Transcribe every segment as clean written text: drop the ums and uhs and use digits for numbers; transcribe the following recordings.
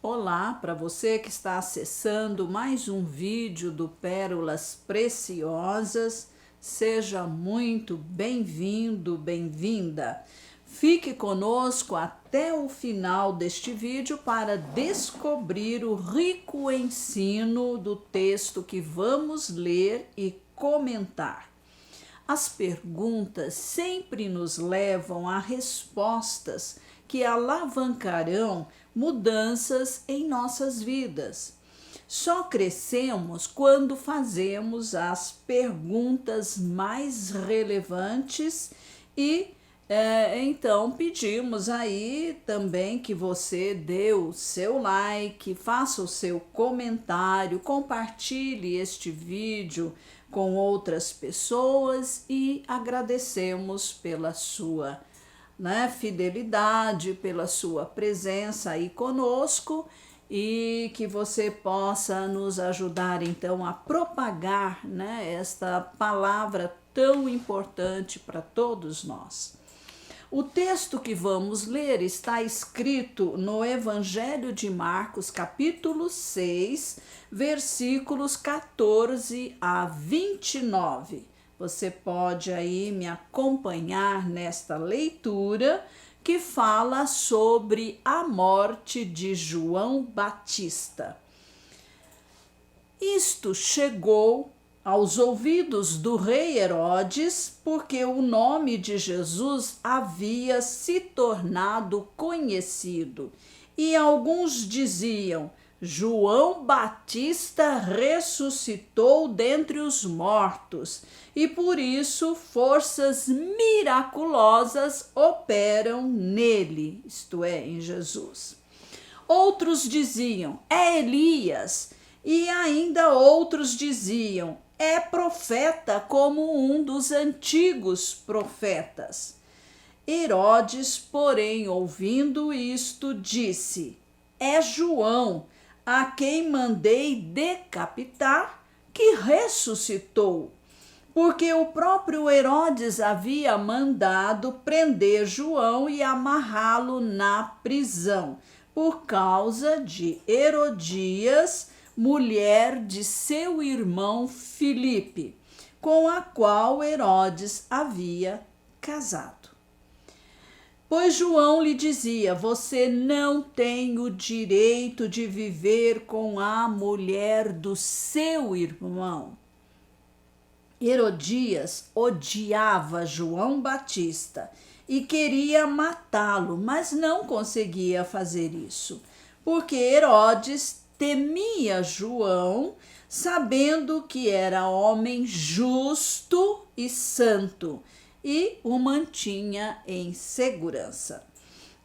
Olá para você que está acessando mais um vídeo do Pérolas Preciosas. Seja muito bem-vindo, bem-vinda. Fique conosco até o final deste vídeo para descobrir o rico ensino do texto que vamos ler e comentar. As perguntas sempre nos levam a respostas que alavancarão mudanças em nossas vidas. Só crescemos quando fazemos as perguntas mais relevantes e então pedimos aí também que você dê o seu like, faça o seu comentário, compartilhe este vídeo com outras pessoas e agradecemos pela sua fidelidade, pela sua presença aí conosco e que você possa nos ajudar então a propagar esta palavra tão importante para todos nós. O texto que vamos ler está escrito no Evangelho de Marcos, capítulo 6, versículos 14 a 29. Você pode aí me acompanhar nesta leitura que fala sobre a morte de João Batista. Isto chegou aos ouvidos do rei Herodes, porque o nome de Jesus havia se tornado conhecido. E alguns diziam: João Batista ressuscitou dentre os mortos, e por isso forças miraculosas operam nele, isto é, em Jesus. Outros diziam: é Elias, e ainda outros diziam: é profeta como um dos antigos profetas. Herodes, porém, ouvindo isto, disse: é João, a quem mandei decapitar, que ressuscitou. Porque o próprio Herodes havia mandado prender João e amarrá-lo na prisão, por causa de Herodias, mulher de seu irmão Filipe, com a qual Herodes havia casado. Pois João lhe dizia: você não tem o direito de viver com a mulher do seu irmão. Herodias odiava João Batista e queria matá-lo, mas não conseguia fazer isso, porque Herodes temia João, sabendo que era homem justo e santo, e o mantinha em segurança.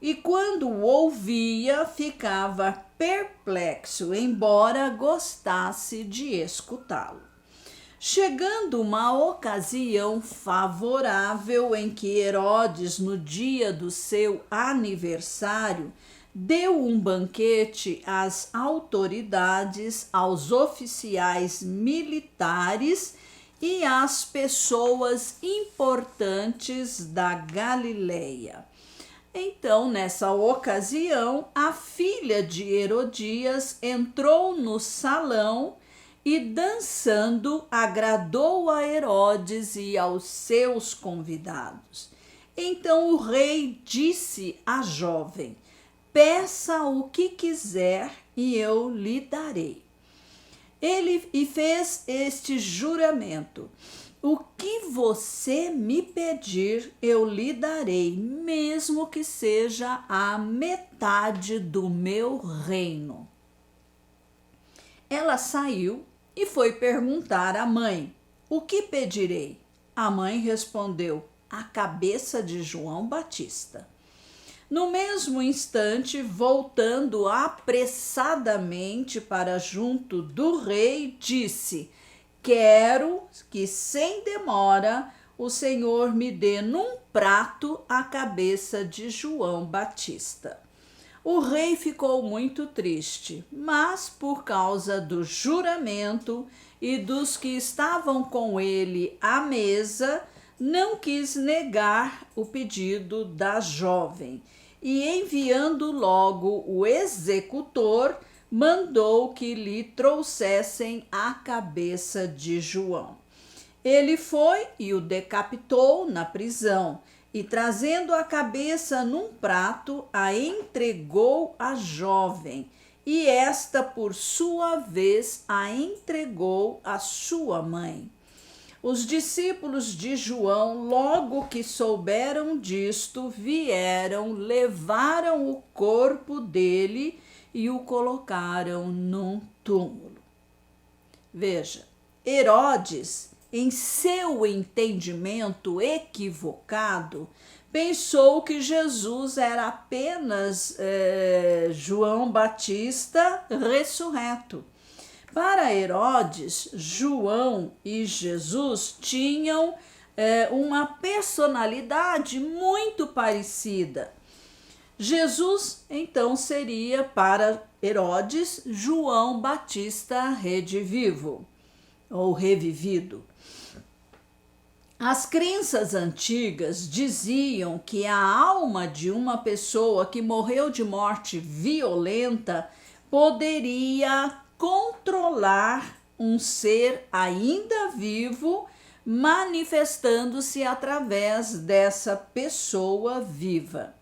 E quando o ouvia, ficava perplexo, embora gostasse de escutá-lo. Chegando uma ocasião favorável em que Herodes, no dia do seu aniversário, deu um banquete às autoridades, aos oficiais militares e às pessoas importantes da Galileia. Então, nessa ocasião, a filha de Herodias entrou no salão e, dançando, agradou a Herodes e aos seus convidados. Então o rei disse à jovem: peça o que quiser e eu lhe darei. Ele fez este juramento: o que você me pedir, eu lhe darei, mesmo que seja a metade do meu reino. Ela saiu e foi perguntar à mãe: o que pedirei? A mãe respondeu: a cabeça de João Batista. No mesmo instante, voltando apressadamente para junto do rei, disse: quero que sem demora o Senhor me dê num prato a cabeça de João Batista. O rei ficou muito triste, mas por causa do juramento e dos que estavam com ele à mesa, não quis negar o pedido da jovem e, enviando logo o executor, mandou que lhe trouxessem a cabeça de João. Ele foi e o decapitou na prisão, e, trazendo a cabeça num prato, a entregou à jovem, e esta, por sua vez, a entregou à sua mãe. Os discípulos de João, logo que souberam disto, vieram, levaram o corpo dele e o colocaram num túmulo. Veja, Herodes, em seu entendimento equivocado, pensou que Jesus era apenas João Batista ressurreto. Para Herodes, João e Jesus tinham uma personalidade muito parecida. Jesus, então, seria para Herodes João Batista redivivo ou revivido. As crenças antigas diziam que a alma de uma pessoa que morreu de morte violenta poderia controlar um ser ainda vivo, manifestando-se através dessa pessoa viva.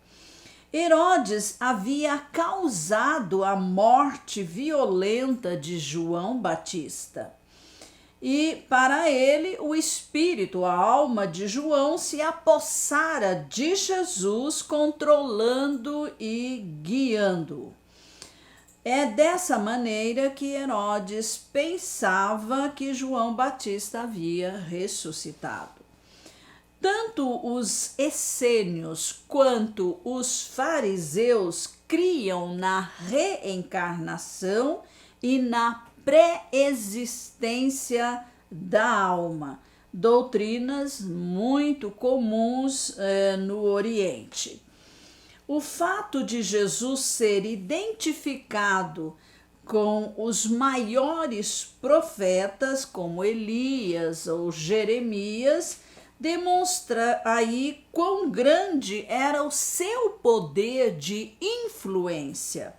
Herodes havia causado a morte violenta de João Batista. E para ele, o espírito, a alma de João, se apossara de Jesus, controlando e guiando-o. É dessa maneira que Herodes pensava que João Batista havia ressuscitado. Tanto os essênios quanto os fariseus criam na reencarnação e na pré-existência da alma, doutrinas muito comuns no Oriente. O fato de Jesus ser identificado com os maiores profetas, como Elias ou Jeremias, demonstra aí quão grande era o seu poder de influência.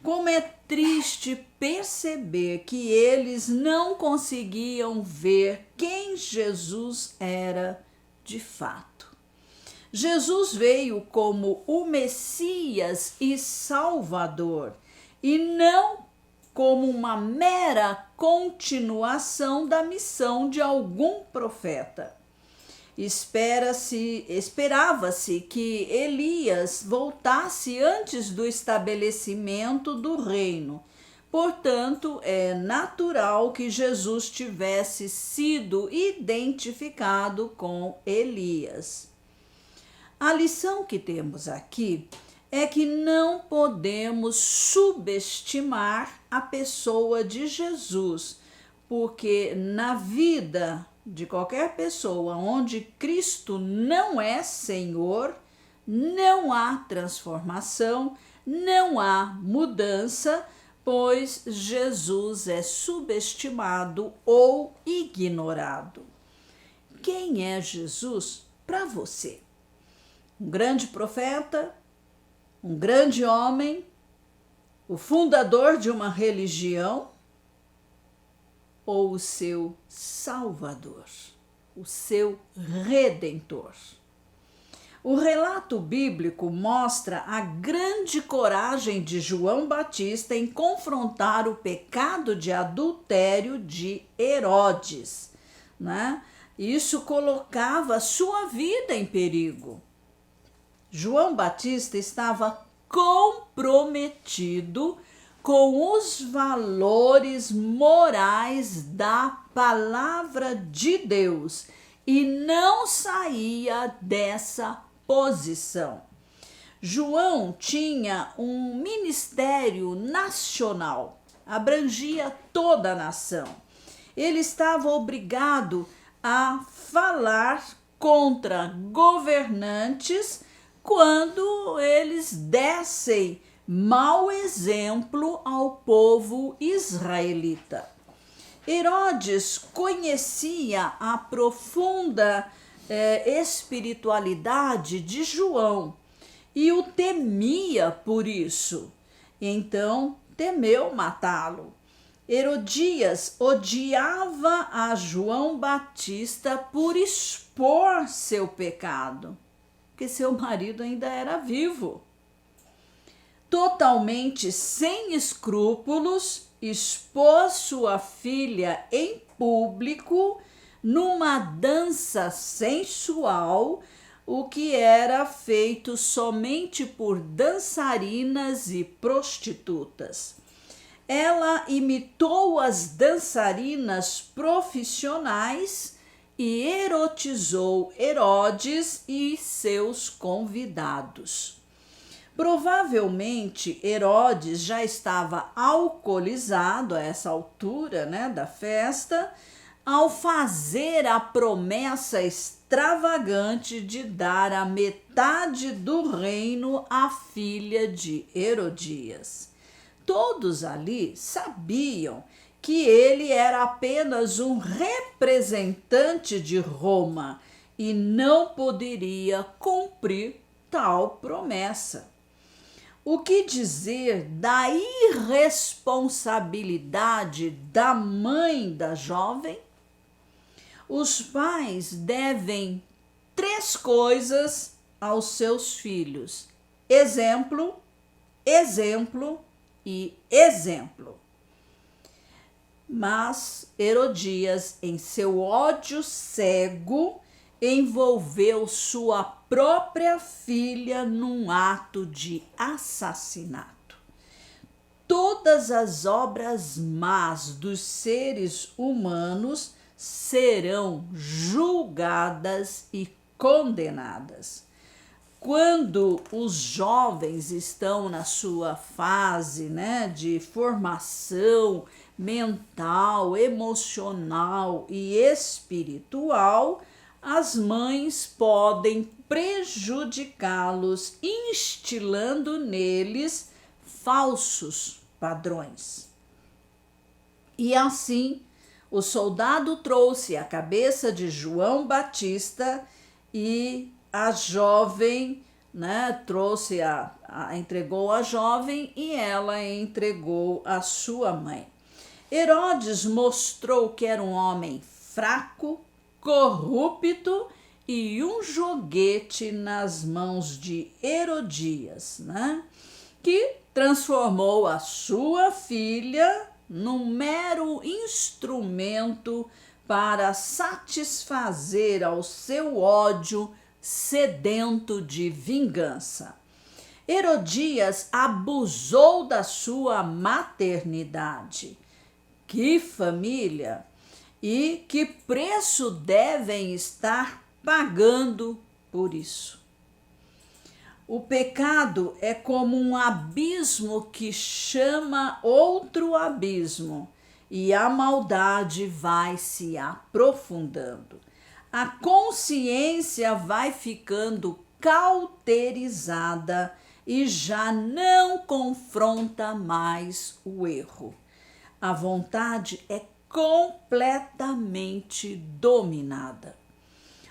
Como é triste perceber que eles não conseguiam ver quem Jesus era de fato. Jesus veio como o Messias e Salvador, e não como uma mera continuação da missão de algum profeta. Esperava-se que Elias voltasse antes do estabelecimento do reino. Portanto, é natural que Jesus tivesse sido identificado com Elias. A lição que temos aqui é que não podemos subestimar a pessoa de Jesus, porque na vida de qualquer pessoa onde Cristo não é Senhor, não há transformação, não há mudança, pois Jesus é subestimado ou ignorado. Quem é Jesus para você? Um grande profeta, um grande homem, o fundador de uma religião, ou o seu Salvador, o seu Redentor? O relato bíblico mostra a grande coragem de João Batista em confrontar o pecado de adultério de Herodes, né? Isso colocava sua vida em perigo. João Batista estava comprometido com os valores morais da palavra de Deus e não saía dessa posição. João tinha um ministério nacional, abrangia toda a nação. Ele estava obrigado a falar contra governantes quando eles dessem mau exemplo ao povo israelita. Herodes conhecia a profunda espiritualidade de João e o temia por isso. Então temeu matá-lo. Herodias odiava a João Batista por expor seu pecado, porque seu marido ainda era vivo. Totalmente sem escrúpulos, expôs sua filha em público numa dança sensual, o que era feito somente por dançarinas e prostitutas. Ela imitou as dançarinas profissionais e erotizou Herodes e seus convidados. Provavelmente Herodes já estava alcoolizado a essa altura, da festa, ao fazer a promessa extravagante de dar a metade do reino à filha de Herodias. Todos ali sabiam que ele era apenas um representante de Roma e não poderia cumprir tal promessa. O que dizer da irresponsabilidade da mãe da jovem? Os pais devem 3 coisas aos seus filhos: exemplo, exemplo e exemplo. Mas Herodias, em seu ódio cego, envolveu sua própria filha num ato de assassinato. Todas as obras más dos seres humanos serão julgadas e condenadas. Quando os jovens estão na sua fase, de formação mental, emocional e espiritual, as mães podem prejudicá-los, instilando neles falsos padrões. E assim, o soldado trouxe a cabeça de João Batista e a jovem, entregou a jovem e ela entregou a sua mãe. Herodes mostrou que era um homem fraco, corrupto e um joguete nas mãos de Herodias, que transformou a sua filha num mero instrumento para satisfazer ao seu ódio sedento de vingança. Herodias abusou da sua maternidade. Que família! E que preço devem estar pagando por isso? O pecado é como um abismo que chama outro abismo e a maldade vai se aprofundando. A consciência vai ficando cauterizada e já não confronta mais o erro. A vontade é completamente dominada.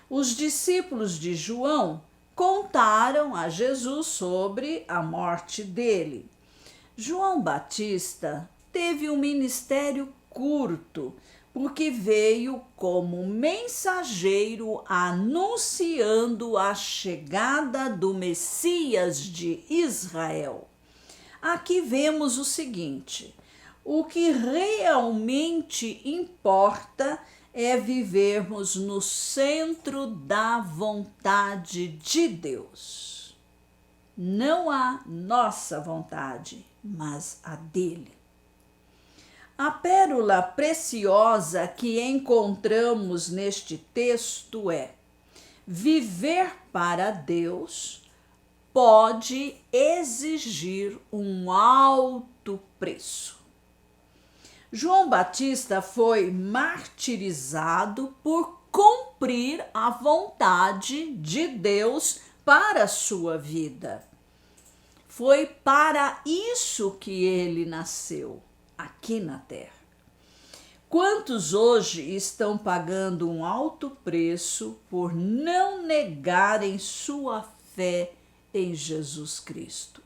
Os discípulos de João contaram a Jesus sobre a morte dele. João Batista teve um ministério curto, porque veio como mensageiro anunciando a chegada do Messias de Israel. Aqui vemos o seguinte: o que realmente importa é vivermos no centro da vontade de Deus. Não a nossa vontade, mas a dele. A pérola preciosa que encontramos neste texto é: viver para Deus pode exigir um alto preço. João Batista foi martirizado por cumprir a vontade de Deus para a sua vida. Foi para isso que ele nasceu aqui na terra. Quantos hoje estão pagando um alto preço por não negarem sua fé em Jesus Cristo.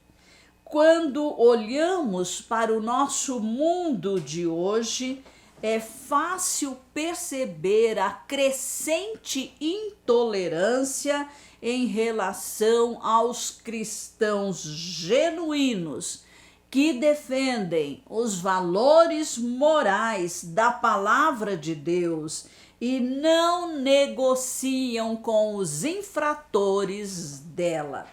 Quando olhamos para o nosso mundo de hoje, é fácil perceber a crescente intolerância em relação aos cristãos genuínos que defendem os valores morais da palavra de Deus e não negociam com os infratores dela.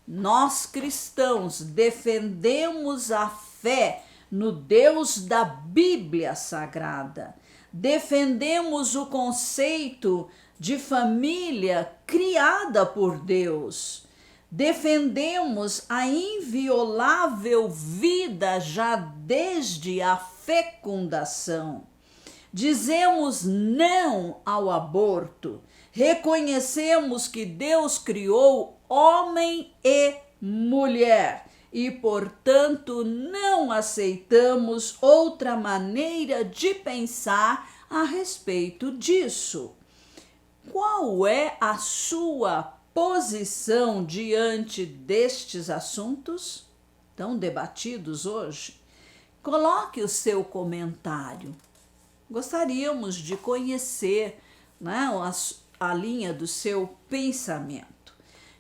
Nós cristãos defendemos a fé no Deus da Bíblia Sagrada. Defendemos o conceito de família criada por Deus. Defendemos a inviolável vida já desde a fecundação. Dizemos não ao aborto. Reconhecemos que Deus criou homem e mulher e, portanto, não aceitamos outra maneira de pensar a respeito disso. Qual é a sua posição diante destes assuntos tão debatidos hoje? Coloque o seu comentário. Gostaríamos de conhecer, né, a linha do seu pensamento.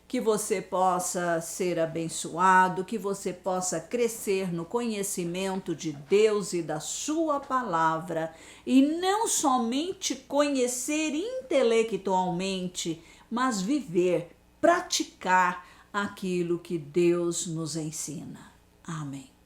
Que você possa ser abençoado, que você possa crescer no conhecimento de Deus e da sua palavra, e não somente conhecer intelectualmente, mas viver, praticar aquilo que Deus nos ensina. Amém.